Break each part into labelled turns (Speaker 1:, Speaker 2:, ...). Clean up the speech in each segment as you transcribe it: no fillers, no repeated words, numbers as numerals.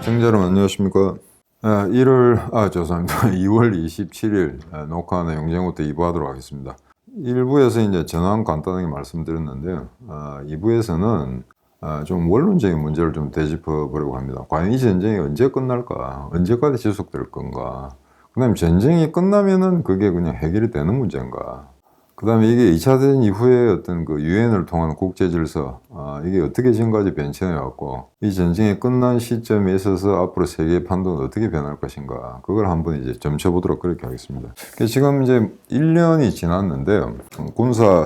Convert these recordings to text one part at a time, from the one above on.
Speaker 1: 시청자 여러분 안녕하십니까. 2월 27일 녹화하는 영쟁부터 2부 하도록 하겠습니다. 1부에서 이제 전환 간단하게 말씀드렸는데요. 2부에서는 좀 원론적인 문제를 좀 되짚어 보려고 합니다. 과연 이 전쟁이 언제 끝날까? 언제까지 지속될 건가? 그 다음에 전쟁이 끝나면은 그게 그냥 해결이 되는 문제인가? 그 다음에 이게 2차 대전 이후에 어떤 그 유엔을 통한 국제 질서, 이게 어떻게 지금까지 변천해왔고, 이 전쟁이 끝난 시점에 있어서 앞으로 세계의 판도는 어떻게 변할 것인가, 그걸 한번 이제 점쳐보도록 그렇게 하겠습니다. 지금 이제 1년이 지났는데요.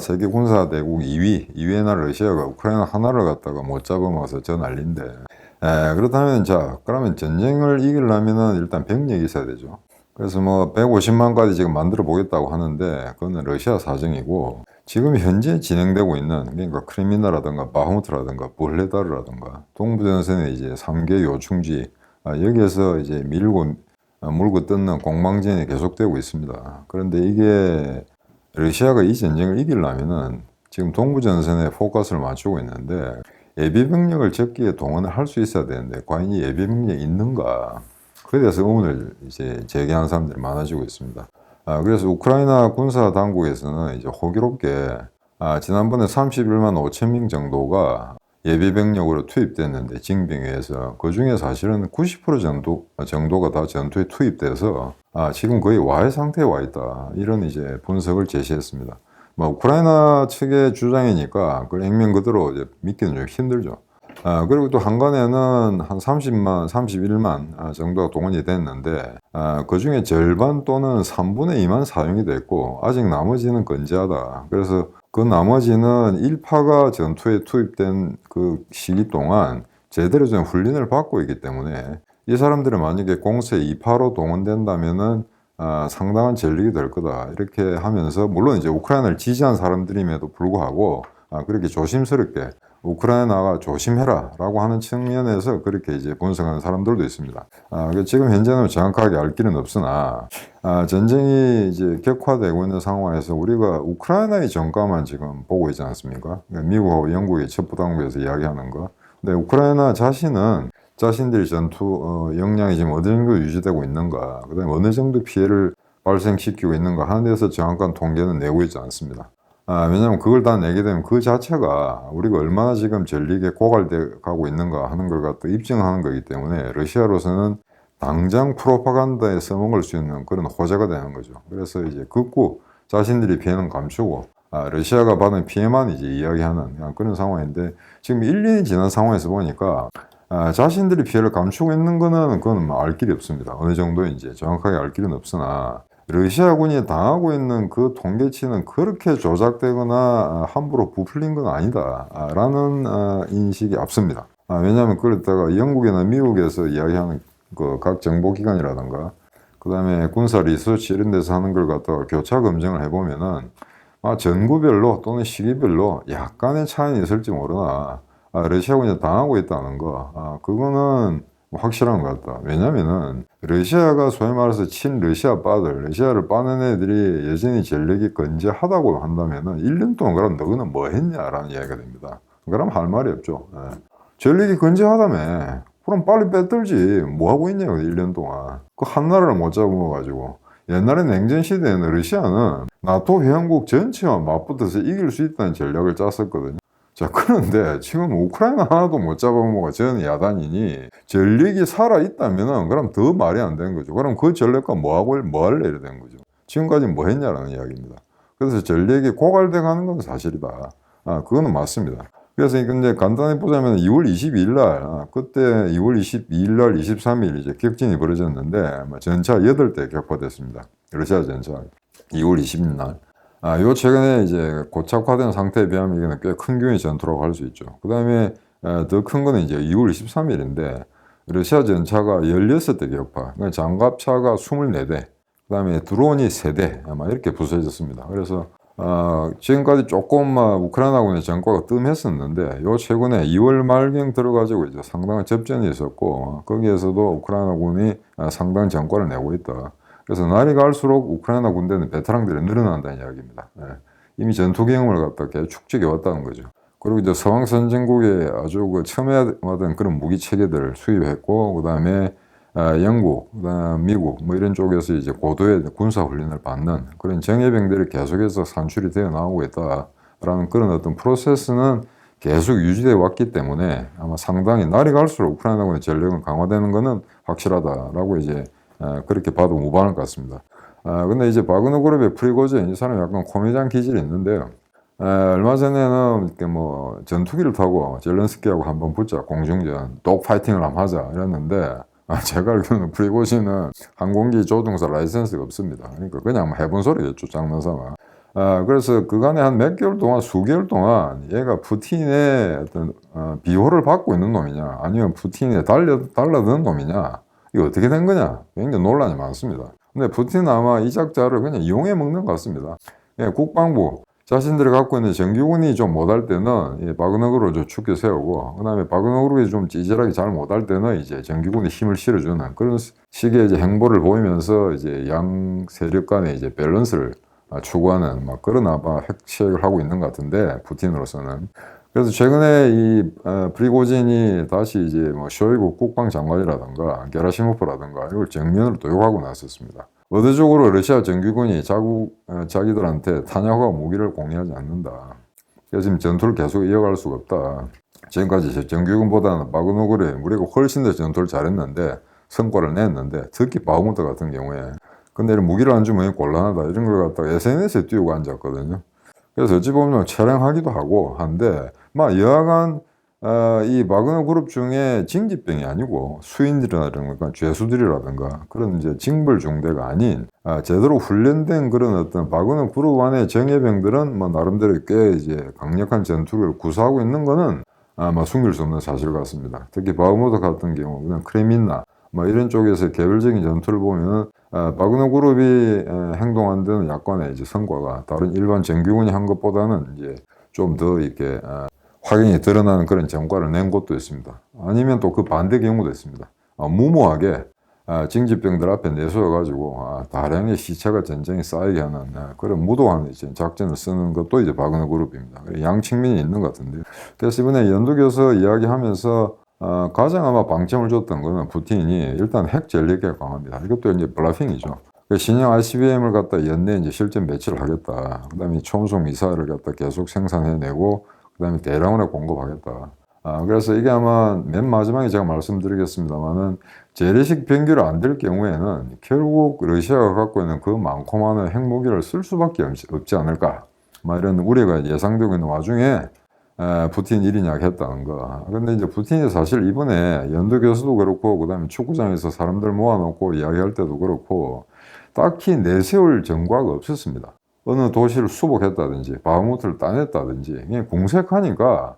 Speaker 1: 세계 군사 대국 2위의 나라 러시아가 우크라이나 하나를 갖다가 못 잡아먹어서 저 난리인데, 그렇다면 그러면 전쟁을 이기려면은 일단 병력이 있어야 되죠. 그래서 뭐 150만까지 지금 만들어 보겠다고 하는데 그거는 러시아 사정이고, 지금 현재 진행되고 있는, 그러니까 크리미나라든가 바흐무트라든가 볼레다르라든가 동부전선의 이제 3개 요충지, 여기에서 이제 물고 뜯는 공방전이 계속되고 있습니다. 그런데 이게 러시아가 이 전쟁을 이기려면은 지금 동부전선에 포커스를 맞추고 있는데, 예비병력을 적기에 동원을 할 수 있어야 되는데 과연 이 예비병력이 있는가, 그에 대해서 의문을 이제 제기하는 사람들이 많아지고 있습니다. 그래서 우크라이나 군사 당국에서는 이제 호기롭게 지난번에 31만 5천 명 정도가 예비병력으로 투입됐는데, 징병위에서 그 중에 사실은 90% 정도가 다 전투에 투입돼서 지금 거의 와해 상태에 와 있다, 이런 이제 분석을 제시했습니다. 뭐 우크라이나 측의 주장이니까 그걸 액면 그대로 이제 믿기는 좀 힘들죠. 그리고 또 한간에는 한 31만 정도가 동원이 됐는데, 그 중에 절반 또는 3분의 2만 사용이 됐고, 아직 나머지는 건재하다. 그래서 그 나머지는 1파가 전투에 투입된 그 시기 동안 제대로 좀 훈련을 받고 있기 때문에, 이 사람들은 만약에 공세 2파로 동원된다면은 상당한 전력이 될 거다, 이렇게 하면서, 물론 이제 우크라이나를 지지한 사람들임에도 불구하고 그렇게 조심스럽게 우크라이나가 조심해라 라고 하는 측면에서 그렇게 이제 분석하는 사람들도 있습니다. 지금 현재는 정확하게 알 길은 없으나, 전쟁이 이제 격화되고 있는 상황에서 우리가 우크라이나의 전과만 지금 보고 있지 않습니까? 그러니까 미국하고 영국의 첩보당국에서 이야기하는 거. 근데 우크라이나 자신은 자신들이 전투 역량이 지금 어느 정도 유지되고 있는가, 그 다음에 어느 정도 피해를 발생시키고 있는가 하는 데서 정확한 통계는 내고 있지 않습니다. 왜냐하면 그걸 다 내게 되면 그 자체가 우리가 얼마나 지금 전력에 고갈돼 가고 있는가 하는 걸 갖다 입증하는 거기 때문에, 러시아로서는 당장 프로파간다에 써먹을 수 있는 그런 호재가 되는 거죠. 그래서 이제 극구 자신들이 피해는 감추고 러시아가 받은 피해만 이제 이야기하는 그런 상황인데, 지금 1년이 지난 상황에서 보니까 자신들이 피해를 감추고 있는 거는 그건 뭐 알 길이 없습니다. 어느 정도인지 정확하게 알 길은 없으나, 러시아군이 당하고 있는 그 통계치는 그렇게 조작되거나 함부로 부풀린 건 아니다 라는 인식이 앞섭니다. 왜냐하면 그랬다가 영국이나 미국에서 이야기하는 그 각 정보기관이라든가 그 다음에 군사 리서치 이런 데서 하는 걸 갖다가 교차 검증을 해보면은 전구별로 또는 시기별로 약간의 차이는 있을지 모르나 러시아군이 당하고 있다는 거, 그거는 확실한 것 같다. 왜냐면은 러시아가 소위 말해서 친러시아 빠들, 러시아를 빠는 애들이 여전히 전력이 건재하다고 한다면은 1년 동안 그럼 너희는 뭐 했냐라는 이야기가 됩니다. 그럼 할 말이 없죠. 전력이 건재하다며 그럼 빨리 빼들지 뭐 하고 있냐고. 1년 동안 그 한 나라를 못 잡아가지고. 옛날에 냉전시대에는 러시아는 나토 회원국 전체와 맞붙어서 이길 수 있다는 전략을 짰었거든요. 그런데 지금 우크라이나 하나도 못 잡아먹어 전 야단이니, 전력이 살아있다면 그럼 더 말이 안 되는 거죠. 그럼 그 전력과 뭐 할래 이래 된 거죠. 지금까지 뭐 했냐라는 이야기입니다. 그래서 전력이 고갈돼 가는 건 사실이다. 그거는 맞습니다. 그래서 이제 간단히 보자면 2월 22일 날, 그때 2월 22일 날 23일 이제 격진이 벌어졌는데, 전차 8대 격파됐습니다. 러시아 전차. 2월 20일 날. 요 최근에 이제 고착화된 상태에 비하면 이거는 꽤 큰 규모의 전투라고 할 수 있죠. 그 다음에 더 큰 거는 이제 2월 23일인데, 러시아 전차가 16대 격파, 그러니까 장갑차가 24대, 그 다음에 드론이 3대, 아마 이렇게 부서졌습니다. 그래서 지금까지 조금 우크라이나군의 전과가 뜸했었는데, 요 최근에 2월 말경 들어가지고 이제 상당한 접전이 있었고, 거기에서도 우크라이나군이 상당한 전과를 내고 있다. 그래서 날이 갈수록 우크라이나 군대는 베테랑들이 늘어난다는 이야기입니다. 이미 전투 경험을 갖다 계속 축적해 왔다는 거죠. 그리고 이제 서방 선진국에 아주 그 첨예화된 그런 무기 체계들을 수입했고, 그 다음에 영국, 그다음 미국 뭐 이런 쪽에서 이제 고도의 군사 훈련을 받는 그런 정예병들이 계속해서 산출이 되어 나오고 있다라는 그런 어떤 프로세스는 계속 유지되어 왔기 때문에 아마 상당히 날이 갈수록 우크라이나군의 전력은 강화되는 것은 확실하다라고 이제 그렇게 봐도 무방할 것 같습니다. 근데 이제 바그너 그룹의 프리고진 이 사람이 약간 코미디한 기질이 있는데요. 얼마 전에는 이렇게 뭐 전투기를 타고 젤렌스키하고 한번 붙자, 공중전 독 파이팅을 한번 하자 이랬는데, 제가 알기로는 프리고진은 항공기 조종사 라이센스가 없습니다. 그러니까 그냥 뭐 해본 소리겠죠, 장난삼아. 그래서 그간에 한 몇 개월 동안, 수개월 동안 얘가 푸틴의 어떤 비호를 받고 있는 놈이냐, 아니면 푸틴에 달라드는 놈이냐, 이거 어떻게 된 거냐, 굉장히 논란이 많습니다. 근데 푸틴은 아마 이 작자를 그냥 이용해 먹는 것 같습니다. 예, 국방부 자신들이 갖고 있는 정규군이 좀 못할 때는 바그너그룹을 좀 축켜 세우고, 그 다음에 바그너그룹이 좀 찌질하게 잘 못할 때는 이제 정규군이 힘을 실어주는 그런 식의 이제 행보를 보이면서 이제 양 세력 간의 이제 밸런스를 추구하는 막 그런 아마 핵시행을 하고 있는 것 같은데, 푸틴으로서는. 그래서 최근에 이 프리고진이 다시 이제 뭐 쇼이구 국방장관이라든가 게라시모프라든가 이걸 정면으로 도욕하고 나섰습니다. 의도적으로 러시아 정규군이 자기들한테 탄약과 무기를 공유하지 않는다. 그래서 지금 전투를 계속 이어갈 수가 없다. 지금까지 정규군보다는 바그너그룹이 우리가 훨씬 더 전투를 잘했는데, 성과를 냈는데, 특히 바흐무트 같은 경우에. 근데 이런 무기를 안 주면 곤란하다, 이런 걸 갖다가 SNS에 띄우고 앉았거든요. 그래서 어찌 보면 촬영하기도 하고 한데, 막 여하간 이 바그너 그룹 중에 징집병이 아니고 수인들이라든가 죄수들이라든가 그런 이제 징벌 중대가 아닌 제대로 훈련된 그런 어떤 바그너 그룹 안의 정예병들은 뭐 나름대로 꽤 이제 강력한 전투를 구사하고 있는 거는 아마 숨길 수 없는 사실 같습니다. 특히 바흐무트 같은 경우는 크레민나 뭐 이런 쪽에서 개별적인 전투를 보면 바그너 그룹이 행동한 데는 약간의 이제 성과가 다른 일반 정규군이 한 것보다는 이제 좀 더 이렇게 확연히 드러나는 그런 성과를 낸 곳도 있습니다. 아니면 또 그 반대 경우도 있습니다. 무모하게 징집병들 앞에 내세워가지고 다량의 시체가 전쟁에 쌓이게 하는 그런 무도한 이제 작전을 쓰는 것도 이제 바그너 그룹입니다. 양 측면이 있는 것 같은데요. 그래서 이번에 연두교서 이야기하면서 가장 아마 방점을 줬던 거는 푸틴이 일단 핵 전력이 강합니다. 이것도 이제 블러핑이죠. 신형 ICBM을 갖다 연내에 이제 실전 배치를 하겠다. 그 다음에 초음속 미사일을 갖다 계속 생산해내고, 그 다음에 대량으로 공급하겠다. 그래서 이게 아마 맨 마지막에 제가 말씀드리겠습니다만은 재래식 병기로 안 될 경우에는 결국 러시아가 갖고 있는 그 많고 많은 핵무기를 쓸 수밖에 없지 않을까. 막 이런 우려가 예상되고 있는 와중에 푸틴 일이냐고 했다는 거. 근데 이제 푸틴이 사실 이번에 연도 교수도 그렇고, 그 다음에 축구장에서 사람들 모아놓고 이야기할 때도 그렇고, 딱히 내세울 전과가 없었습니다. 어느 도시를 수복했다든지, 바흐무트를 따냈다든지, 그냥 공색하니까,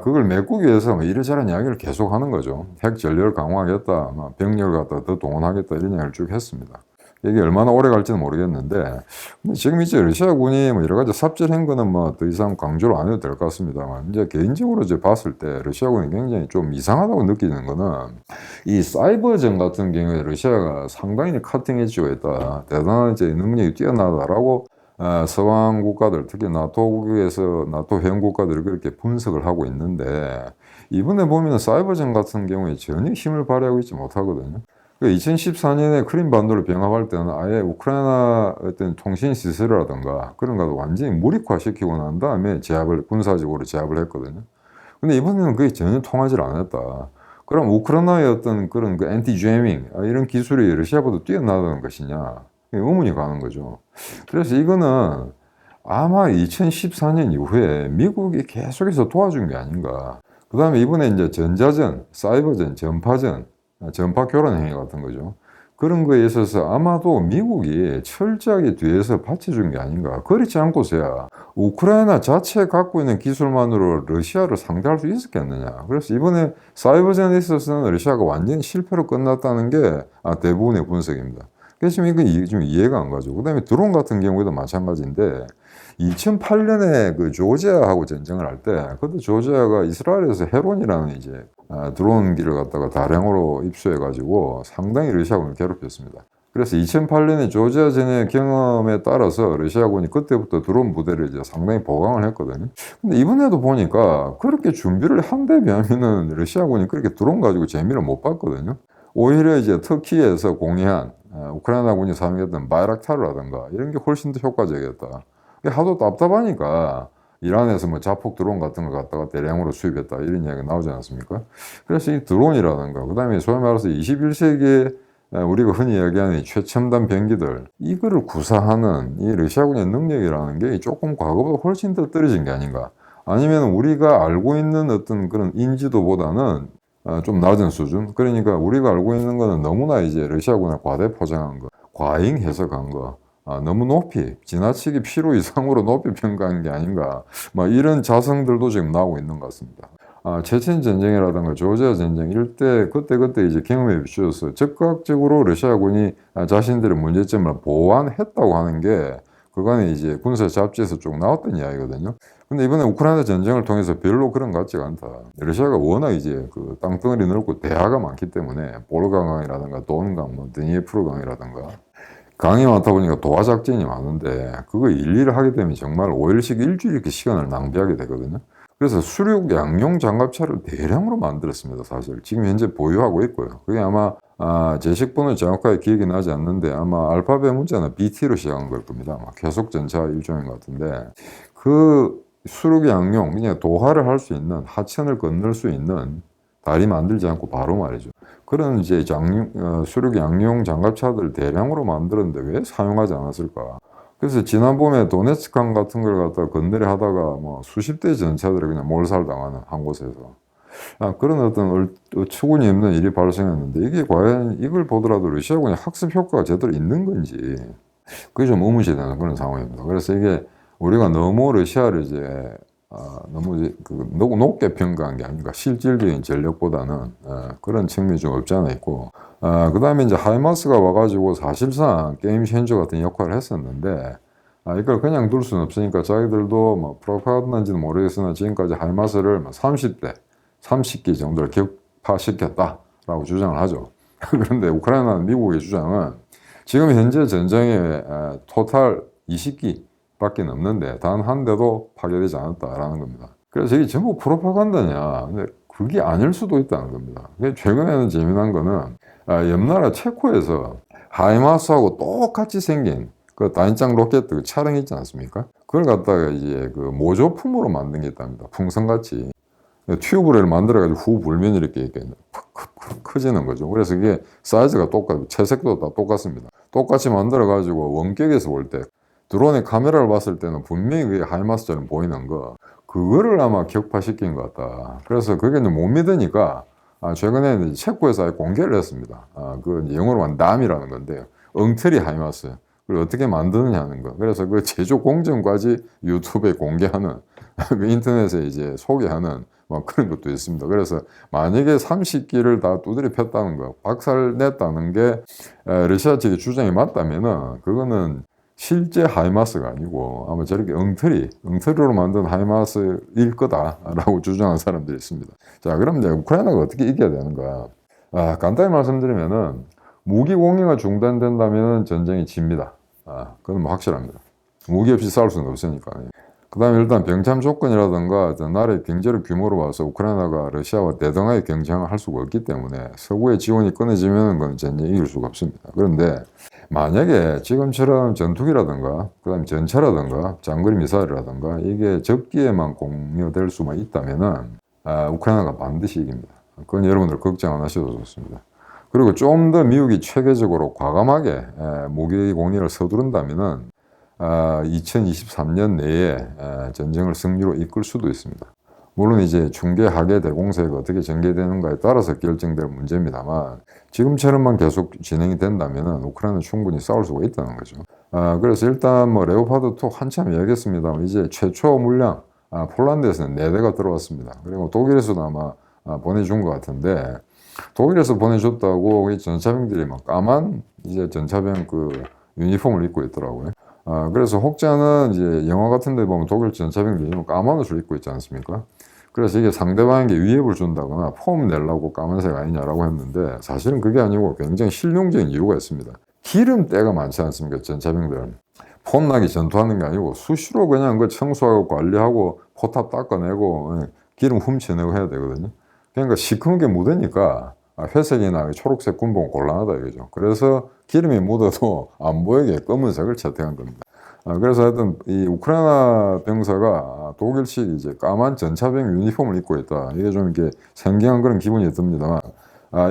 Speaker 1: 그걸 메꾸기 위해서 뭐 이래저래 이야기를 계속 하는 거죠. 핵 전력을 강화하겠다, 병력을 갖다 더 동원하겠다, 이런 이야기를 쭉 했습니다. 이게 얼마나 오래 갈지는 모르겠는데, 근데 지금 이제 러시아군이 뭐 여러 가지 삽질한 거는 뭐 더 이상 강조를 안 해도 될 것 같습니다만, 이제 개인적으로 이제 봤을 때 러시아군이 굉장히 좀 이상하다고 느끼는 거는 이 사이버전 같은 경우에 러시아가 상당히 카팅 엣지가 있다, 대단한 이제 능력이 뛰어나다라고 서방 국가들, 특히 나토국에서 나토 회원 국가들이 그렇게 분석을 하고 있는데, 이번에 보면 사이버전 같은 경우에 전혀 힘을 발휘하고 있지 못하거든요. 2014년에 크림 반도를 병합할 때는 아예 우크라이나 어떤 통신 시설이라든가 그런 것도 완전히 무력화시키고 난 다음에 군사적으로 제압을 했거든요. 근데 이번에는 그게 전혀 통하지 않았다. 그럼 우크라이나의 어떤 그런 그 엔티-제밍, 이런 기술이 러시아보다 뛰어나다는 것이냐, 의문이 가는 거죠. 그래서 이거는 아마 2014년 이후에 미국이 계속해서 도와준 게 아닌가. 그 다음에 이번에 이제 전자전, 사이버전, 전파전, 전파 교란 행위 같은 거죠. 그런 거에 있어서 아마도 미국이 철저하게 뒤에서 받쳐준 게 아닌가. 그렇지 않고서야 우크라이나 자체에 갖고 있는 기술만으로 러시아를 상대할 수 있었겠느냐. 그래서 이번에 사이버전에 있어서는 러시아가 완전히 실패로 끝났다는 게 대부분의 분석입니다. 그래서 지금 이건 좀 이해가 안 가죠. 그 다음에 드론 같은 경우에도 마찬가지인데, 2008년에 그 조지아하고 전쟁을 할 때, 그때 조지아가 이스라엘에서 헤론이라는 이제 드론기를 갖다가 다량으로 입수해가지고 상당히 러시아군을 괴롭혔습니다. 그래서 2008년에 조지아전의 경험에 따라서 러시아군이 그때부터 드론 부대를 이제 상당히 보강을 했거든요. 근데 이번에도 보니까 그렇게 준비를 한 데 비하면은 러시아군이 그렇게 드론 가지고 재미를 못 봤거든요. 오히려 이제 터키에서 공유한 우크라이나군이 사용했던 바이락타르라든가 이런 게 훨씬 더 효과적이었다. 하도 답답하니까 이란에서 뭐 자폭 드론 같은 거 갖다가 대량으로 수입했다 이런 이야기가 나오지 않습니까? 그래서 이 드론이라든가 그다음에 소위 말해서 21세기에 우리가 흔히 이야기하는 이 최첨단 병기들 이거를 구사하는 이 러시아군의 능력이라는 게 조금 과거보다 훨씬 더 떨어진 게 아닌가. 아니면 우리가 알고 있는 어떤 그런 인지도보다는 좀 낮은 수준. 그러니까 우리가 알고 있는 거는 너무나 이제 러시아군을 과대 포장한 거, 과잉 해석한 거, 너무 높이 지나치게 필요 이상으로 높이 평가한 게 아닌가. 막 이런 자성들도 지금 나오고 있는 것 같습니다. 체첸 전쟁이라든가 조지아 전쟁 일때 그때 이제 경험에 비추어서 즉각적으로 러시아군이 자신들의 문제점을 보완했다고 하는 게 그간에 이제 군사 잡지에서 쭉 나왔던 이야기거든요. 근데 이번에 우크라이나 전쟁을 통해서 별로 그런 것 같지가 않다. 러시아가 워낙 이제 그 땅덩어리 넓고 대하가 많기 때문에 볼가강이라든가 돈강, 뭐 드니에프르강이라든가 강이 많다 보니까 도하 작전이 많은데 그거 일일이 하게 되면 정말 5일씩 일주일 이렇게 시간을 낭비하게 되거든요. 그래서 수륙 양용 장갑차를 대량으로 만들었습니다. 사실 지금 현재 보유하고 있고요. 그게 아마 제식번호 정확하게 기억이 나지 않는데 아마 알파벳 문자는 BT로 시작한 걸 겁니다. 아마 계속 전차 일종인 것 같은데 그 수륙 양용 그냥 도하를 할 수 있는 하천을 건널 수 있는 다리 만들지 않고 바로 말이죠. 그런 이제 수륙 양용 장갑차들 대량으로 만들었는데 왜 사용하지 않았을까? 그래서 지난 봄에 도네츠강 같은 걸 갖다가 건드려 하다가 뭐 수십 대 전차들이 그냥 몰살당하는 한 곳에서 그런 어떤 어처구니 없는 일이 발생했는데 이게 과연 이걸 보더라도 러시아군이 학습 효과가 제대로 있는 건지 그게 좀 의문시되는 그런 상황입니다. 그래서 이게 우리가 너무 러시아를 이제 너무 높게 평가한 게 아닌가. 실질적인 전력보다는 그런 측면이 좀 없지 않아 있고 그 다음에 이제 하이마스가 와가지고 사실상 게임 체인저 같은 역할을 했었는데 이걸 그냥 둘 수는 없으니까 자기들도 뭐 프로파간다인지는 모르겠으나 지금까지 하이마스를 30대 30기 정도를 격파시켰다라고 주장을 하죠. 그런데 우크라이나 미국의 주장은 지금 현재 전쟁의 토탈 20기 밖에 없는데 단 한 대도 파괴되지 않았다라는 겁니다. 그래서 이게 전부 프로파간다냐. 근데 그게 아닐 수도 있다는 겁니다. 최근에는 재미난 거는 옆나라 체코에서 하이마스하고 똑같이 생긴 그 다인장 로켓 그 차량 있지 않습니까? 그걸 갖다가 이제 그 모조품으로 만든 게 있답니다. 풍선같이. 튜브를 만들어가지고 후 불면 이렇게 커지는 거죠. 그래서 이게 사이즈가 똑같고 채색도 다 똑같습니다. 똑같이 만들어가지고 원격에서 볼 때 드론의 카메라를 봤을 때는 분명히 그게 하이마스처럼 보이는 거 그거를 아마 격파시킨 것 같다. 그래서 그게 이제 못 믿으니까 최근에 체코에서 아예 공개를 했습니다. 그 영어로 한 남이라는 건데요. 엉터리 하이마스. 그걸 어떻게 만드느냐는 거. 그래서 그 제조 공정까지 유튜브에 공개하는 그 인터넷에 이제 소개하는 뭐 그런 것도 있습니다. 그래서 만약에 30기를 다 두드려 폈다는 거, 박살 냈다는 게 러시아 측의 주장이 맞다면은 그거는 실제 하이마스가 아니고 아마 저렇게 엉터리로 만든 하이마스일 거다라고 주장하는 사람들이 있습니다. 자, 그럼 이제 우크라이나가 어떻게 이겨야 되는가? 간단히 말씀드리면은 무기 공유가 중단된다면 전쟁이 집니다. 그건 뭐 확실합니다. 무기 없이 싸울 수는 없으니까. 그 다음에 일단 병참 조건이라든가 나라의 경제력 규모로 봐서 우크라이나가 러시아와 대등하게 경쟁을 할 수가 없기 때문에 서구의 지원이 끊어지면 그건 전쟁 이길 수가 없습니다. 그런데 만약에 지금처럼 전투기라든가 그다음에 전차라든가 장거리 미사일이라든가 이게 적기에만 공유될 수만 있다면은 우크라이나가 반드시 이깁니다. 그건 여러분들 걱정 안 하셔도 좋습니다. 그리고 좀 더 미국이 체계적으로 과감하게 무기 공유를 서두른다면은 2023년 내에 전쟁을 승리로 이끌 수도 있습니다. 물론 이제 중계 하계 대공세가 어떻게 전개되는가에 따라서 결정될 문제입니다만 지금처럼만 계속 진행이 된다면 우크라이나는 충분히 싸울 수가 있다는 거죠. 그래서 일단 뭐 레오파드2 한참 이야기했습니다만 이제 최초 물량 폴란드에서는 4대가 들어왔습니다. 그리고 독일에서도 아마 보내준 것 같은데 독일에서 보내줬다고 이 전차병들이 막 까만 이제 전차병 그 유니폼을 입고 있더라고요. 그래서 혹자는 이제 영화 같은 데 보면 독일 전차병들이 까만 옷을 입고 있지 않습니까? 그래서 이게 상대방에게 위협을 준다거나 폼 내려고 까만색 아니냐라고 했는데 사실은 그게 아니고 굉장히 실용적인 이유가 있습니다. 기름때가 많지 않습니까? 전차병들. 폼나게 전투하는 게 아니고 수시로 그냥 그 청소하고 관리하고 포탑 닦아내고 기름 훔쳐내고 해야 되거든요. 그러니까 시커멓게 묻으니까 회색이나 초록색 군복은 곤란하다 이거죠. 그래서 기름이 묻어도 안 보이게 검은색을 채택한 겁니다. 그래서 하여튼 이 우크라이나 병사가 독일식 이제 까만 전차병 유니폼을 입고 있다. 이게 좀 이렇게 생경한 그런 기분이 듭니다만,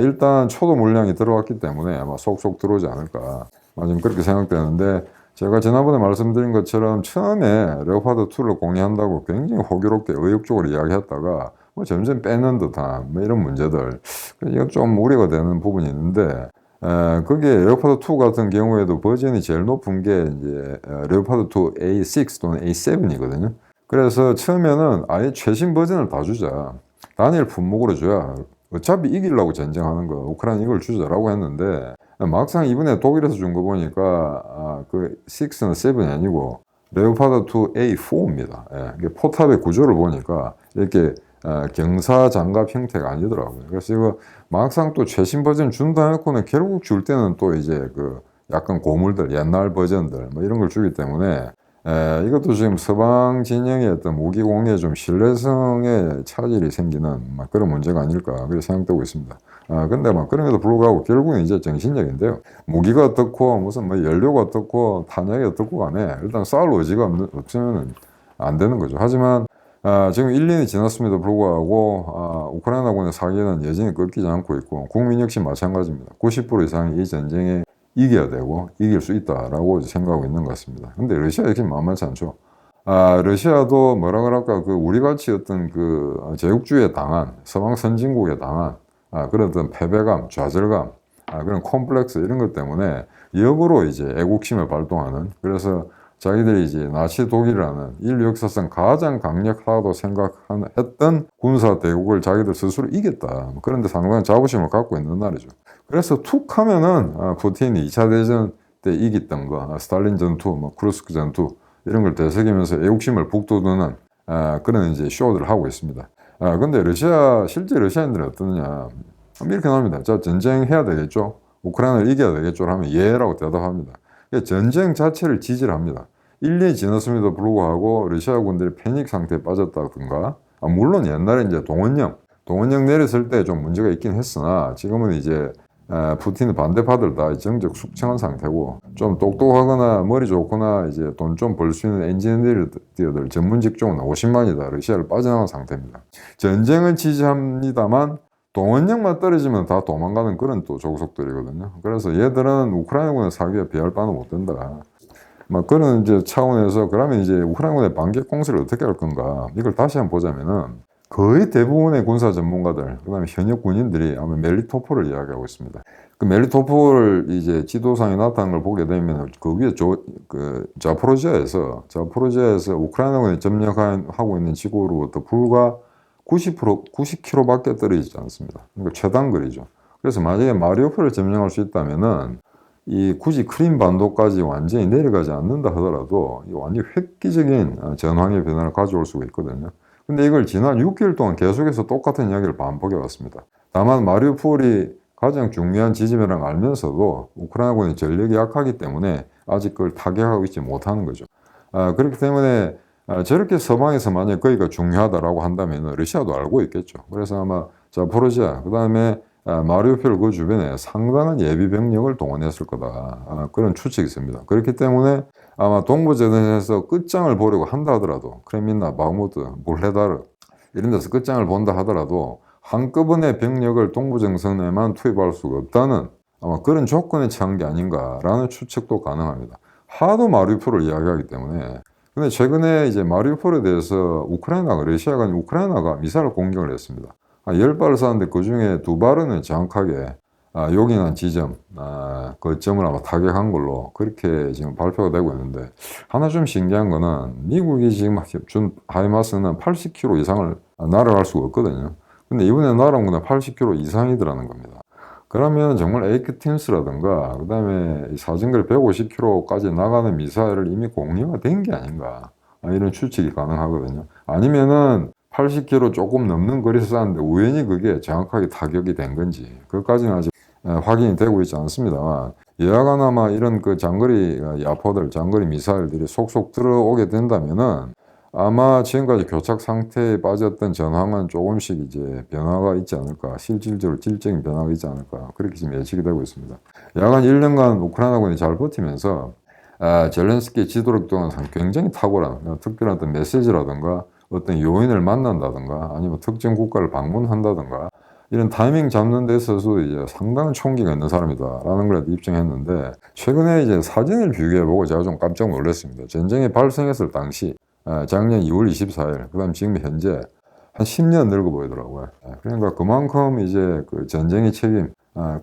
Speaker 1: 일단 초도 물량이 들어왔기 때문에 아마 속속 들어오지 않을까. 좀 그렇게 생각되는데, 제가 지난번에 말씀드린 것처럼 처음에 레오파드2를 공개한다고 굉장히 호기롭게 의욕적으로 이야기했다가 뭐 점점 빼는 듯한 뭐 이런 문제들. 이건 좀 우려가 되는 부분이 있는데, 그게 레오파드2 같은 경우에도 버전이 제일 높은 게 이제 레오파드2 A6 또는 A7이거든요. 그래서 처음에는 아예 최신 버전을 다 주자. 단일 품목으로 줘야 어차피 이기려고 전쟁하는 거 우크라이나 이걸 주자라고 했는데 막상 이번에 독일에서 준 거 보니까 그 6는 7이 아니고 레오파드2 A4입니다. 예, 포탑의 구조를 보니까 이렇게 경사 장갑 형태가 아니더라고요. 그래서 이거 막상 또 최신 버전 준다 해놓고는 결국 줄 때는 또 이제 그 약간 고물들, 옛날 버전들 뭐 이런 걸 주기 때문에 이것도 지금 서방 진영의 어떤 무기 공유에 좀 신뢰성에 차질이 생기는 막 그런 문제가 아닐까 그렇게 생각되고 있습니다. 근데 막 그럼에도 불구하고 결국은 이제 정신적인데요. 무기가 어떻고 무슨 뭐 연료가 어떻고 탄약이 어떻고 간에 일단 싸울 의지가 없으면 안 되는 거죠. 하지만 지금 1년이 지났음에도 불구하고 우크라이나군의 사기는 여전히 꺾이지 않고 있고 국민 역시 마찬가지입니다. 90% 이상이 이 전쟁에 이겨야 되고 이길 수 있다라고 생각하고 있는 것 같습니다. 근데 러시아 역시 만만치 않죠. 러시아도 뭐라 그럴까 그 우리 같이 어떤 그 제국주의에 당한 서방 선진국에 당한 그런 어떤 패배감, 좌절감, 그런 콤플렉스 이런 것 때문에 역으로 이제 애국심을 발동하는 그래서 자기들이 이제 나치 독일이라는 인류 역사상 가장 강력하다고 생각했던 군사 대국을 자기들 스스로 이겼다. 그런데 상당한 자부심을 갖고 있는 날이죠. 그래서 툭 하면은 푸틴이 2차 대전 때 이겼던 거, 스탈린 전투, 뭐 크루스크 전투 이런 걸 되새기면서 애국심을 북돋우는 그런 이제 쇼들을 하고 있습니다. 근데 실제 러시아인들은 어떠느냐. 이렇게 나옵니다. 자, 전쟁해야 되겠죠. 우크라이나를 이겨야 되겠죠. 하면 예라고 대답합니다. 전쟁 자체를 지지를 합니다. 1년이 지났음에도 불구하고 러시아 군들이 패닉 상태에 빠졌다든가, 물론 옛날에 이제 동원령 내렸을 때 좀 문제가 있긴 했으나 지금은 이제 푸틴의 반대파들 다 정적 숙청한 상태고 좀 똑똑하거나 머리 좋거나 이제 돈 좀 벌 수 있는 엔지니어들 전문 직종은 50만이 다 러시아를 빠져나간 상태입니다. 전쟁은 지지합니다만 동원령만 떨어지면 다 도망가는 그런 또 족속들이거든요. 그래서 얘들은 우크라이나군의 사기에 비할 바는 못 된다. 막 그런 이제 차원에서 그러면 이제 우크라이나군의 반격 공세를 어떻게 할 건가 이걸 다시 한번 보자면은 거의 대부분의 군사 전문가들 그다음에 현역 군인들이 아마 멜리토폴을 이야기하고 있습니다. 그 멜리토폴 이제 지도상에 나타난 걸 보게 되면 그 위에 자포로지아에서 우크라이나군이 점령하고 있는 지구로부터 불과 90km밖에 떨어지지 않습니다. 그러니까 최단거리죠. 그래서 만약에 마리우폴을 점령할 수 있다면은 굳이 크림 반도까지 완전히 내려가지 않는다 하더라도 완전히 획기적인 전황의 변화를 가져올 수가 있거든요. 근데 이걸 지난 6개월 동안 계속해서 똑같은 이야기를 반복해 왔습니다. 다만 마리우폴이 가장 중요한 지점이라는 걸 알면서도 우크라이나군의 전력이 약하기 때문에 아직 그걸 타격하고 있지 못하는 거죠. 그렇기 때문에 저렇게 서방에서 만약 거기가 중요하다라고 한다면 러시아도 알고 있겠죠. 그래서 아마 자포로지아 그다음에 마리우폴 그 주변에 상당한 예비 병력을 동원했을 거다. 그런 추측이 있습니다. 그렇기 때문에 아마 동부전선에서 끝장을 보려고 한다 하더라도 크레민나, 바흐무트, 몰레다르 이런 데서 끝장을 본다 하더라도 한꺼번에 병력을 동부전선에만 투입할 수가 없다는 아마 그런 조건에 처한 게 아닌가라는 추측도 가능합니다. 하도 마리우폴을 이야기하기 때문에. 근데 최근에 이제 마리우폴에 대해서 우크라이나가 미사일 공격을 했습니다. 10발을 쐈는데 그 중에 2발은 정확하게 요긴한 지점, 거점을 아마 타격한 걸로 그렇게 지금 발표가 되고 있는데 하나 좀 신기한 거는 미국이 지금 준 하이마스는 80km 이상을 날아갈 수가 없거든요. 근데 이번에 날아온 건 80km 이상이더라는 겁니다. 그러면 정말 에이크팀스라든가 그다음에 사정거리 150km까지 나가는 미사일을 이미 공유가 된 게 아닌가 이런 추측이 가능하거든요. 아니면은 80km 조금 넘는 거리에서 쐈는데 우연히 그게 정확하게 타격이 된 건지 그것까지는 아직 확인이 되고 있지 않습니다만 여하가나마 이런 그 장거리 야포들, 장거리 미사일들이 속속 들어오게 된다면은 아마 지금까지 교착 상태에 빠졌던 전황은 조금씩 이제 변화가 있지 않을까, 실질적으로 질적인 변화가 있지 않을까, 그렇게 지금 예측이 되고 있습니다. 야간 1년간 우크라이나군이 잘 버티면서 젤렌스키 지도력 또한 굉장히 탁월한 특별한 어떤 메시지라든가 어떤 요인을 만난다든가 아니면 특정 국가를 방문한다든가 이런 타이밍 잡는 데 있어서 이제 상당한 총기가 있는 사람이다라는 걸 입증했는데, 최근에 이제 사진을 비교해보고 제가 좀 깜짝 놀랐습니다. 전쟁이 발생했을 당시 작년 2월 24일, 그 다음 지금 현재 한 10년 늙어 보이더라고요. 그러니까 그만큼 이제 그 전쟁의 책임,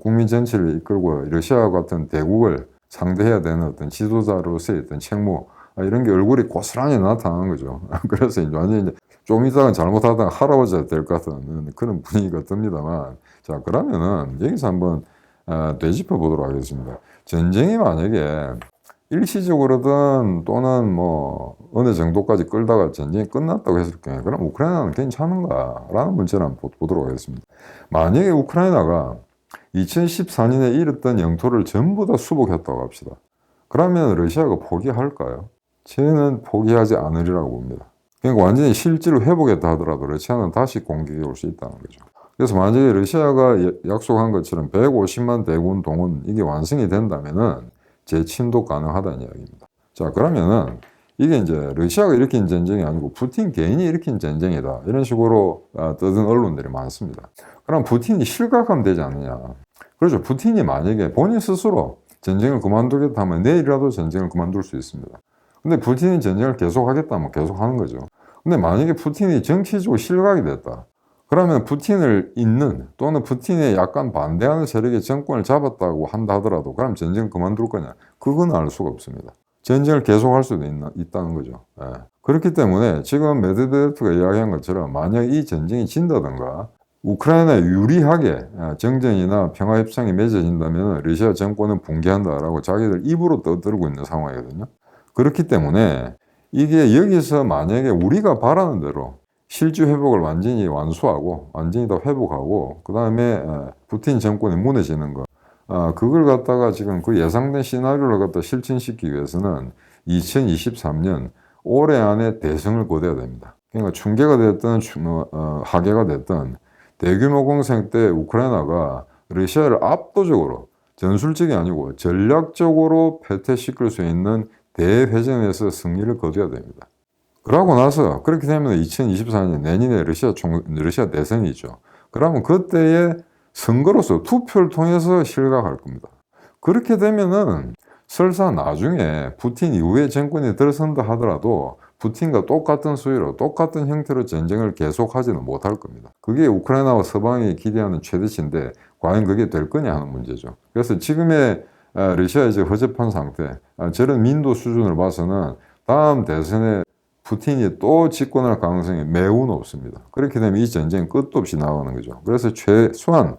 Speaker 1: 국민 전체를 이끌고 러시아 같은 대국을 상대해야 되는 어떤 지도자로서의 어떤 책무, 이런 게 얼굴이 고스란히 나타나는 거죠. 그래서 이제 완전히 이제 좀 이따가 잘못하다가 할아버지가 될 것 같은 그런 분위기가 듭니다만, 자, 그러면은 여기서 한번 되짚어 보도록 하겠습니다. 전쟁이 만약에 일시적으로든 또는 뭐 어느 정도까지 끌다가 전쟁이 끝났다고 했을 경우에 그럼 우크라이나는 괜찮은가라는 문제를 한번 보도록 하겠습니다. 만약에 우크라이나가 2014년에 잃었던 영토를 전부 다 수복했다고 합시다. 그러면 러시아가 포기할까요? 저는 포기하지 않으리라고 봅니다. 그러니까 완전히 실제로 회복했다 하더라도 러시아는 다시 공격이 올 수 있다는 거죠. 그래서 만약에 러시아가 약속한 것처럼 150만 대군 동원 이게 완성이 된다면은 재침도 가능하다는 이야기입니다. 자, 그러면은 이게 이제 러시아가 일으킨 전쟁이 아니고 푸틴 개인이 일으킨 전쟁이다, 이런 식으로 떠든 언론들이 많습니다. 그럼 푸틴이 실각하면 되지 않느냐. 그렇죠. 푸틴이 만약에 본인 스스로 전쟁을 그만두겠다 하면 내일이라도 전쟁을 그만둘 수 있습니다. 근데 푸틴이 전쟁을 계속하겠다면 계속하는 거죠. 근데 만약에 푸틴이 정치적으로 실각이 됐다, 그러면 푸틴을 잇는 또는 푸틴에 약간 반대하는 세력의 정권을 잡았다고 한다 하더라도 그럼 전쟁을 그만둘 거냐? 그건 알 수가 없습니다. 전쟁을 계속할 수도 있다는 거죠. 그렇기 때문에 지금 메드베데프가 이야기한 것처럼 만약 이 전쟁이 진다든가 우크라이나에 유리하게 정전이나 평화협상이 맺어진다면 러시아 정권은 붕괴한다라고 자기들 입으로 떠들고 있는 상황이거든요. 그렇기 때문에 이게 여기서 만약에 우리가 바라는 대로 실주 회복을 완전히 완수하고 완전히 다 회복하고 그 다음에 푸틴 정권이 무너지는 거, 그걸 갖다가 지금 그 예상된 시나리오를 갖다 실천시키기 위해서는 2023년 올해 안에 대승을 거둬야 됩니다. 그러니까 충계가 됐든 하계가 됐든 대규모 공생 때 우크라이나가 러시아를 압도적으로, 전술적이 아니고 전략적으로 패퇴시킬 수 있는 대회전에서 승리를 거둬야 됩니다. 그러고 나서 그렇게 되면 2024년 내년에 러시아 대선이죠. 그러면 그때의 선거로서 투표를 통해서 실각할 겁니다. 그렇게 되면은 설사 나중에 푸틴 이후에 정권이 들어선다 하더라도 푸틴과 똑같은 수위로 똑같은 형태로 전쟁을 계속하지는 못할 겁니다. 그게 우크라이나와 서방이 기대하는 최대치인데 과연 그게 될 거냐 하는 문제죠. 그래서 지금의 러시아의 허접한 상태, 저런 민도 수준을 봐서는 다음 대선에 푸틴이 또 집권할 가능성이 매우 높습니다. 그렇게 되면 이 전쟁은 끝도 없이 나가는 거죠. 그래서 최소한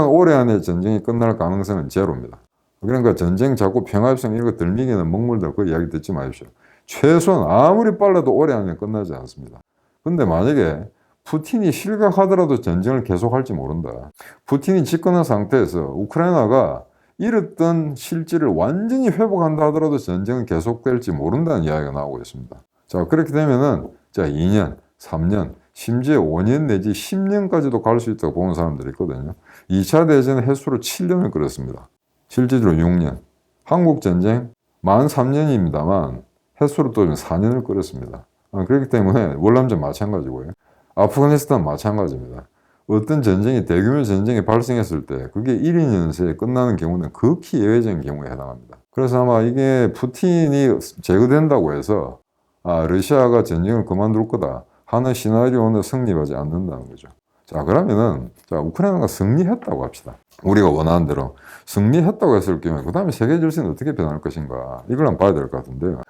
Speaker 1: 올해 안에 전쟁이 끝날 가능성은 제로입니다. 그러니까 전쟁 자꾸 평화협상 이런 거 들미기는 먹물들 그 이야기 듣지 마십시오. 최소한 아무리 빨라도 올해 안에 끝나지 않습니다. 근데 만약에 푸틴이 실각하더라도 전쟁을 계속할지 모른다. 푸틴이 집권한 상태에서 우크라이나가 잃었던 실질을 완전히 회복한다 하더라도 전쟁은 계속될지 모른다는 이야기가 나오고 있습니다. 자, 그렇게 되면은 2년, 3년, 심지어 5년 내지 10년까지도 갈 수 있다고 보는 사람들이 있거든요. 2차 대전 횟수로 7년을 끌었습니다. 실질적으로 6년. 한국 전쟁 만 3년입니다만 횟수로 또 4년을 끌었습니다. 그렇기 때문에 월남전 마찬가지고요. 아프가니스탄 마찬가지입니다. 어떤 전쟁이 대규모 전쟁이 발생했을 때 그게 1, 2년새에 끝나는 경우는 극히 예외적인 경우에 해당합니다. 그래서 아마 이게 푸틴이 제거된다고 해서 러시아가 전쟁을 그만둘 거다 하는 시나리오는 성립하지 않는다는 거죠. 자, 그러면은 우크라이나가 승리했다고 합시다. 우리가 원하는 대로 승리했다고 했을 경우에 그 다음에 세계 질서는 어떻게 변할 것인가, 이걸 한번 봐야 될 것 같은데요.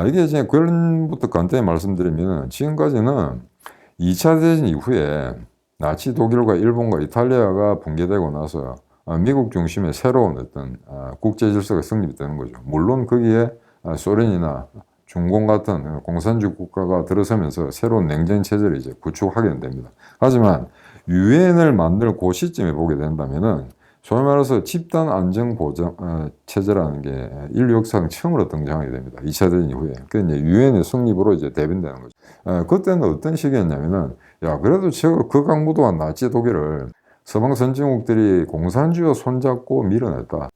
Speaker 1: 이게 이제 결론부터 간단히 말씀드리면 지금까지는 2차 대전 이후에 나치 독일과 일본과 이탈리아가 붕괴되고 나서 미국 중심의 새로운 어떤 국제 질서가 성립이 되는 거죠. 물론 거기에 소련이나 중공 같은 공산주의 국가가 들어서면서 새로운 냉전 체제를 이제 구축하게 됩니다. 하지만 유엔을 만들 그 시점에 보게 된다면은 소위 말해서 집단 안전 보장 체제라는 게 인류 역사상 처음으로 등장하게 됩니다. 2차 대전 이후에. 그 이제 유엔의 성립으로 이제 대변되는 거죠. 그때는 어떤 시기였냐면은, 야, 그래도 그 강무도한 나치 독일을 서방 선진국들이 공산주의와 손잡고 밀어냈다.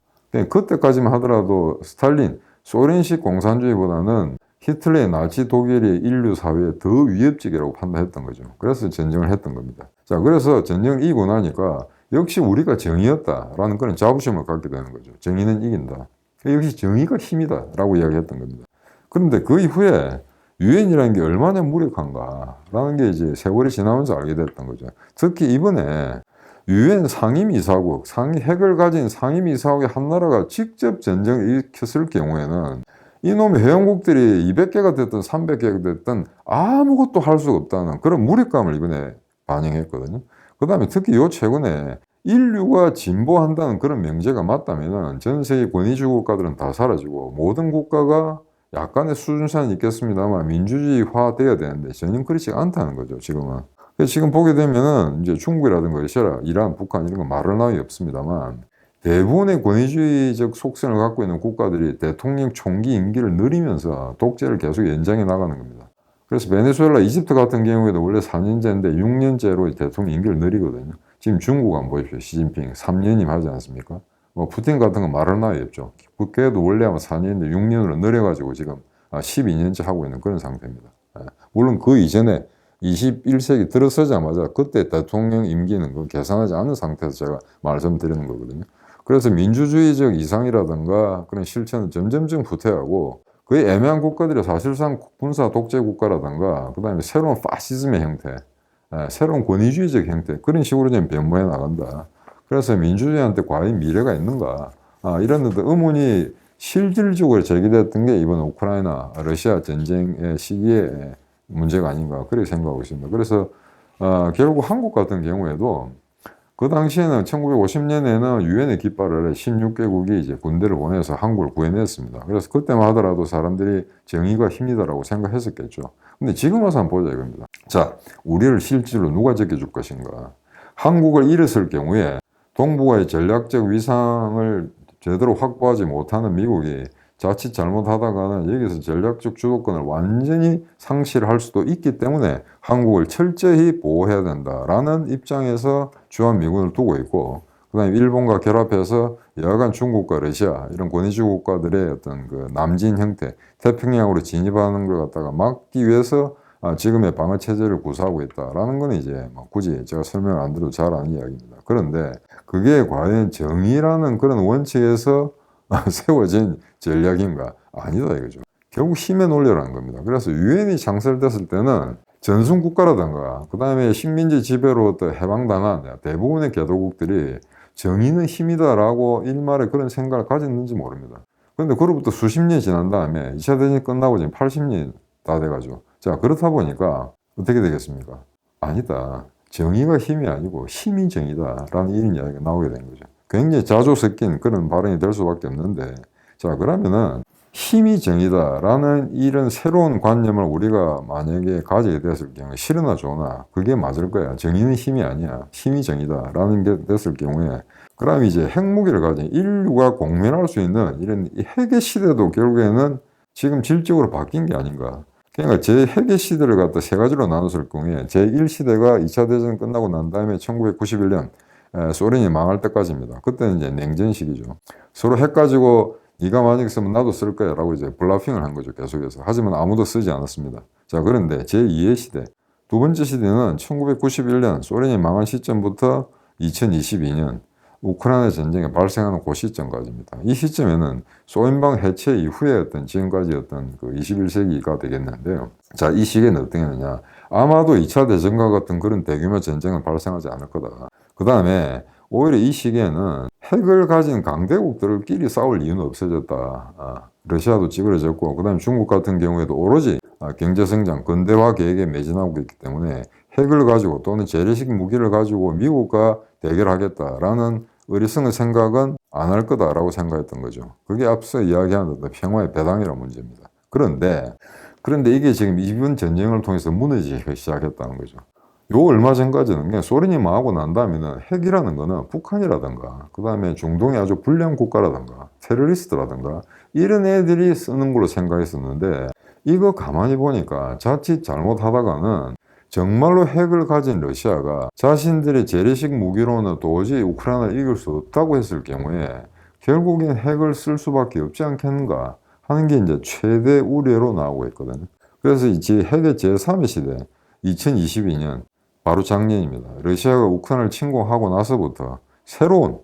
Speaker 1: 그때까지만 하더라도 스탈린, 소련식 공산주의보다는 히틀러의 나치 독일이 인류 사회에 더 위협적이라고 판단했던 거죠. 그래서 전쟁을 했던 겁니다. 자, 그래서 전쟁을 이기고 나니까 역시 우리가 정의였다라는 그런 자부심을 갖게 되는 거죠. 정의는 이긴다. 역시 정의가 힘이다라고 이야기했던 겁니다. 그런데 그 이후에 유엔이라는 게 얼마나 무력한가라는 게 이제 세월이 지나면서 알게 됐던 거죠. 특히 이번에 유엔 상임이사국, 핵을 가진 상임이사국의 한 나라가 직접 전쟁을 일으켰을 경우에는 이놈의 회원국들이 200개가 됐든 300개가 됐든 아무것도 할 수가 없다는 그런 무력감을 이번에 반영했거든요. 그 다음에 특히 요 최근에 인류가 진보한다는 그런 명제가 맞다면 전 세계 권위주의 국가들은 다 사라지고 모든 국가가 약간의 수준차는 있겠습니다만 민주주의화 돼야 되는데 전혀 그렇지 않다는 거죠, 지금은. 지금 보게 되면은 이제 중국이라든가 러시아, 이란, 북한 이런 거 말할 나위 없습니다만 대부분의 권위주의적 속성을 갖고 있는 국가들이 대통령 총기 임기를 늘리면서 독재를 계속 연장해 나가는 겁니다. 그래서 베네수엘라, 이집트 같은 경우에도 원래 4년제인데 6년제로 대통령 임기를 늘리거든요. 지금 중국 한번 보십시오. 시진핑 3년임 하지 않습니까? 뭐 푸틴 같은 건 말할 나위 없죠. 북괴도 원래 아마 4년인데 6년으로 늘려가지고 지금 12년째 하고 있는 그런 상태입니다. 물론 그 이전에 21세기 들어서자마자 그때 대통령 임기는 그 계산하지 않은 상태에서 제가 말씀드리는 거거든요. 그래서 민주주의적 이상이라든가 그런 실천은 점점점 후퇴하고 거의 애매한 국가들이 사실상 군사 독재 국가라든가 그 다음에 새로운 파시즘의 형태, 새로운 권위주의적 형태 그런 식으로 좀 변모해 나간다. 그래서 민주주의한테 과연 미래가 있는가 이런 데 의문이 실질적으로 제기됐던 게 이번 우크라이나 러시아 전쟁의 시기에 문제가 아닌가 그렇게 생각하고 있습니다. 그래서 결국 한국 같은 경우에도 그 당시에는 1950년에는 유엔의 깃발 아래 16개국이 이제 군대를 보내서 한국을 구해냈습니다. 그래서 그때만 하더라도 사람들이 정의가 힘이다라고 생각했었겠죠. 근데 지금 와서 한번 보자 이겁니다. 자, 우리를 실제로 누가 지켜줄 것인가? 한국을 잃었을 경우에 동북아의 전략적 위상을 제대로 확보하지 못하는 미국이 자칫 잘못하다가는 여기서 전략적 주도권을 완전히 상실할 수도 있기 때문에 한국을 철저히 보호해야 된다라는 입장에서 주한미군을 두고 있고, 그 다음에 일본과 결합해서 여하간 중국과 러시아 이런 권위주의 국가들의 어떤 그 남진 형태, 태평양으로 진입하는 걸 갖다가 막기 위해서 지금의 방어 체제를 구사하고 있다라는 건 이제 굳이 제가 설명을 안 드려도 잘 아는 이야기입니다. 그런데 그게 과연 정의라는 그런 원칙에서 세워진 전략인가? 아니다 이거죠. 결국 힘의 논리라는 겁니다. 그래서 유엔이 창설됐을 때는 전순국가라든가 그 다음에 식민지 지배로 또 해방당한 대부분의 개도국들이 정의는 힘이다라고 일말에 그런 생각을 가졌는지 모릅니다. 그런데 그로부터 수십 년이 지난 다음에 2차 대전이 끝나고 지금 80년이 다 돼가지고 자 그렇다 보니까 어떻게 되겠습니까? 아니다. 정의가 힘이 아니고 힘이 정의다라는 이런 이야기가 나오게 된 거죠. 굉장히 자주 섞인 그런 발언이 될 수밖에 없는데 자 그러면은 힘이 정의다라는 이런 새로운 관념을 우리가 만약에 가지게 됐을 경우에 싫으나 좋으나 그게 맞을 거야. 정의는 힘이 아니야. 힘이 정의다라는 게 됐을 경우에 그럼 이제 핵무기를 가진 인류가 공면할 수 있는 이런 핵의 시대도 결국에는 지금 질적으로 바뀐 게 아닌가. 그러니까 제 핵의 시대를 갖다 세 가지로 나눴을 경우에 제1시대가 2차 대전 끝나고 난 다음에 1991년 소련이 망할 때까지입니다. 그때는 이제 냉전 시기죠. 서로 핵 가지고 네가 만약에 쓰면 나도 쓸 거야 라고 이제 블라핑을 한 거죠. 계속해서. 하지만 아무도 쓰지 않았습니다. 자, 그런데 제2의 시대. 두 번째 시대는 1991년 소련이 망한 시점부터 2022년 우크라이나 전쟁이 발생하는 그 시점까지입니다. 이 시점에는 소련방 해체 이후에 어떤 지금까지 어떤 그 21세기가 되겠는데요. 자, 이 시기에는 어떻게 하느냐. 아마도 2차 대전과 같은 그런 대규모 전쟁은 발생하지 않을 거다. 그 다음에 오히려 이 시기에는 핵을 가진 강대국들끼리 싸울 이유는 없어졌다. 러시아도 찌그러졌고 그 다음에 중국 같은 경우에도 오로지 경제성장, 근대화 계획에 매진하고 있기 때문에 핵을 가지고 또는 재래식 무기를 가지고 미국과 대결하겠다라는 어리석은 생각은 안 할 거다라고 생각했던 거죠. 그게 앞서 이야기한 평화의 배당이라는 문제입니다. 그런데 이게 지금 이번 전쟁을 통해서 무너지기 시작했다는 거죠. 요 얼마 전까지는 그냥 소련이 망하고 난 다음에는 핵이라는 거는 북한이라든가 그 다음에 중동의 아주 불량 국가라든가 테러리스트라든가 이런 애들이 쓰는 걸로 생각했었는데, 이거 가만히 보니까 자칫 잘못하다가는 정말로 핵을 가진 러시아가 자신들의 재래식 무기로는 도저히 우크라이나를 이길 수 없다고 했을 경우에 결국엔 핵을 쓸 수밖에 없지 않겠는가 하는 게 이제 최대 우려로 나오고 있거든요. 그래서 이 핵의 제3의 시대, 2022년 바로 작년입니다. 러시아가 우크라이나를 침공하고 나서부터 새로운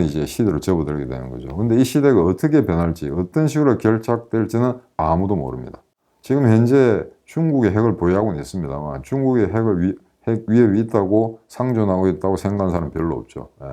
Speaker 1: 이제 시대로 접어들게 되는 거죠. 근데 이 시대가 어떻게 변할지, 어떤 식으로 결착될지는 아무도 모릅니다. 지금 현재 중국의 핵을 보유하고는 있습니다만, 중국의 핵 위협이 있다고 상존하고 있다고 생각하는 사람은 별로 없죠. 예.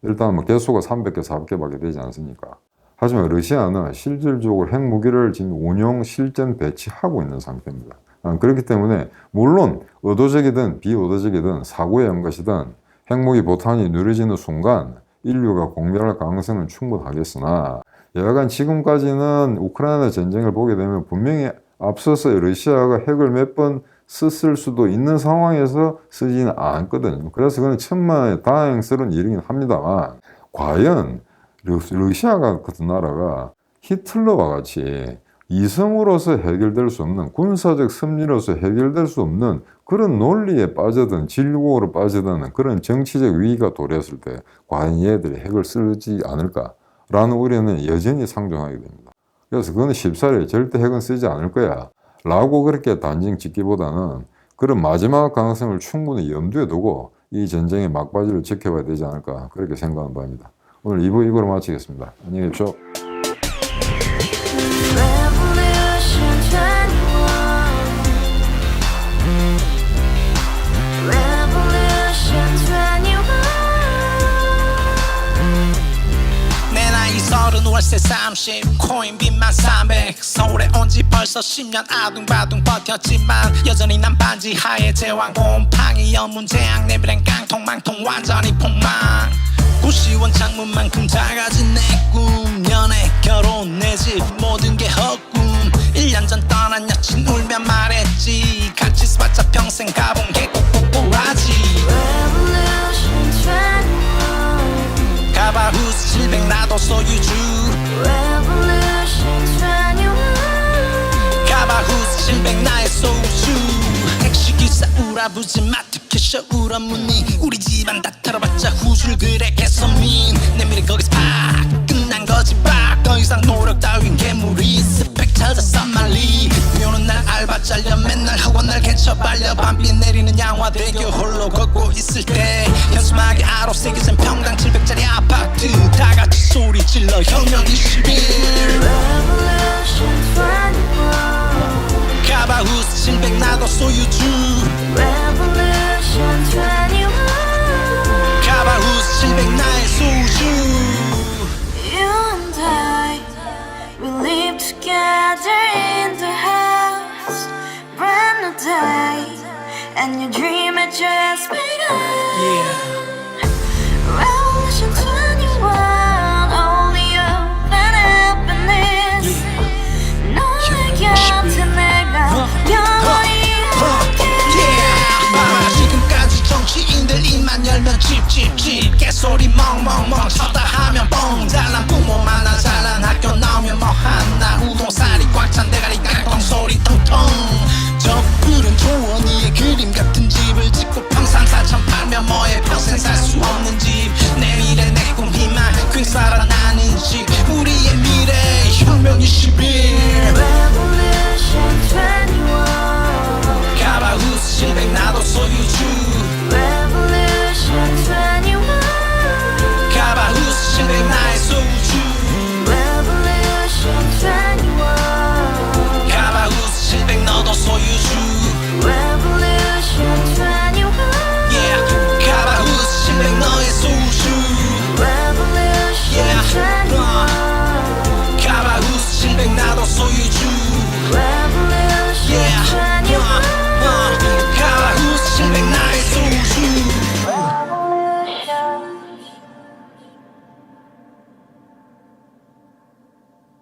Speaker 1: 일단 뭐 개수가 300개, 400개밖에 되지 않습니까? 하지만 러시아는 실질적으로 핵무기를 지금 운용, 실전 배치하고 있는 상태입니다. 그렇기 때문에 물론 의도적이든 비의도적이든 사고에 연 것이든 핵무기 보탄이 누려지는 순간 인류가 공멸할 가능성은 충분하겠으나, 여하간 지금까지는 우크라이나 전쟁을 보게 되면 분명히 앞서서 러시아가 핵을 몇 번 썼을 수도 있는 상황에서 쓰지는 않거든요. 그래서 그건 천만에 다행스러운 일이긴 합니다만, 과연 러시아 같은 나라가 히틀러와 같이 이성으로서 해결될 수 없는, 군사적 승리로서 해결될 수 없는 그런 논리에 빠져든, 진국으로 빠져드는 그런 정치적 위기가 도래했을 때 과연 얘들이 핵을 쓰지 않을까라는 우려는 여전히 상존하게 됩니다. 그래서 그건 쉽사리 절대 핵은 쓰지 않을 거야 라고 그렇게 단정 짓기보다는 그런 마지막 가능성을 충분히 염두에 두고 이 전쟁의 막바지를 지켜봐야 되지 않을까, 그렇게 생각하는 바입니다. 오늘 2부 이거로 마치겠습니다. 안녕히 계십시오.
Speaker 2: 월세 30 코인빚만 300 서울에 온 지 벌써 10년 아둥바둥 버텼지만 여전히 난 반지 하에 제왕 곰팡이 연문제약 내비랑 깡통망통 완전히 폭망 90원 창문만큼 작아진 내 꿈 연애 결혼 내 집 모든 게 헛꿈 1년 전 떠난 여친 울며 말했지 같이 써봤자 평생 가본 게 꼭꼭꼭하지 가바후스 700 나도 소유주 가바후스 700 나의 소주 택시기사 우라부지 마트캐셔 울어무니 우리 집안 다 털어봤자 후줄 그래 개선민 내 미래 거기서 팍 끝난 거지 팍 더 이상 노력 따윈 괴물이 스펙 찾아서 말리 비오는 날 알바 잘려 맨날 학원 날 개쳐 발려 밤비 내리는 양화대교 홀로 걷고 있을 때 현수막에 아로 새겨진 평당 700짜리 아파트 다같이 소리 질러 혁명 21 가바후스 700 나도 소유주 가바후스 700 나의 소주
Speaker 3: live together in the house, brand new day, and your dream had just begun. Revolution 21, only open happiness. 너의 곁에 내가 영원히 함께.
Speaker 2: 지금까지 정치인들 입만 열면 찝찝찝 개소리 멍멍멍 쳤다 하면 뻥 잘난 부모 만나